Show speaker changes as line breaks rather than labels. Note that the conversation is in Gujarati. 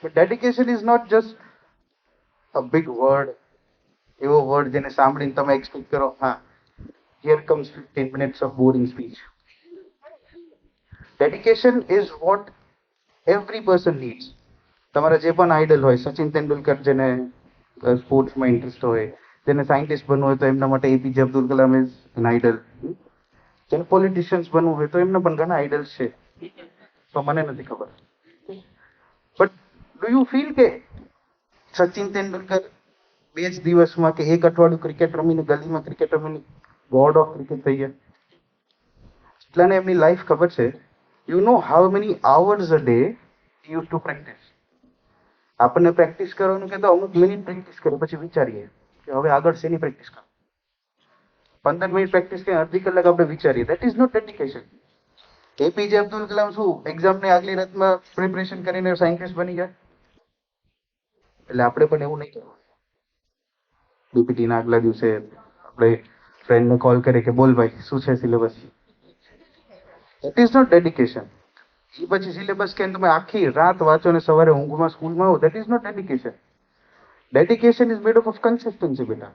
But dedication is not just a big word, એવો વર્ડ જેને સાંભળીને તમે એક્સપેક્ટ કરો હા here comes 15 minutes of boring speech. Dedication is what every person needs. તમારા જે પણ આઈડલ હોય સચિન તેંડુલકર જેને સ્પોર્ટ્સમાં ઇન્ટરેસ્ટ હોય, જેને સાયન્ટિસ્ટ બનવું હોય તો એમના માટે APJ Abdul Kalam is an idol. જેને પોલિટિશિયન્સ બનવું હોય તો એમના પણ ઘણા આઈડલ્સ છે, તો મને નથી ખબર. બટ ડુ યુ ફીલ કે સચિન તેંડુલકર બે જ દિવસમાં કે એક અઠવાડિયું ક્રિકેટ રમીને ગલીમાં ક્રિકેટ રમીને ગોડ ઓફ ક્રિકેટ થઈ ગયા? એટલાને એમની લાઈફ ખબર છે. You know how many hours a day use to practice. આપણને પ્રેક્ટિસ કરવાનું કે તો અમુક મિનિટ પ્રેક્ટિસ કરે પછી વિચારીએ કે હવે આગળ શેની પ્રેક્ટિસ કરો. 15 મિનિટ પ્રેક્ટિસ કે અડધી કલાક આપણે વિચારીએ. That is not dedication. APJ Abdul Kalam શું એક્ઝામને આગલી રાતમાં પ્રિપરેશન કરીને સાયન્ટિસ્ટ બની ગયા? એટલે આપણે પણ એવું નહીં કરવું. બીપીટીના આગલા દિવસે આપણે ફ્રેન્ડને કોલ કરીએ કે બોલ ભાઈ શું છે syllabus. That is not dedication. એ પછી સિલેબસ કે તમે આખી રાત વાંચો ને સવારે ઊંઘમાં સ્કૂલમાં આવો, that is not dedication. Dedication is made of consistency બેટા.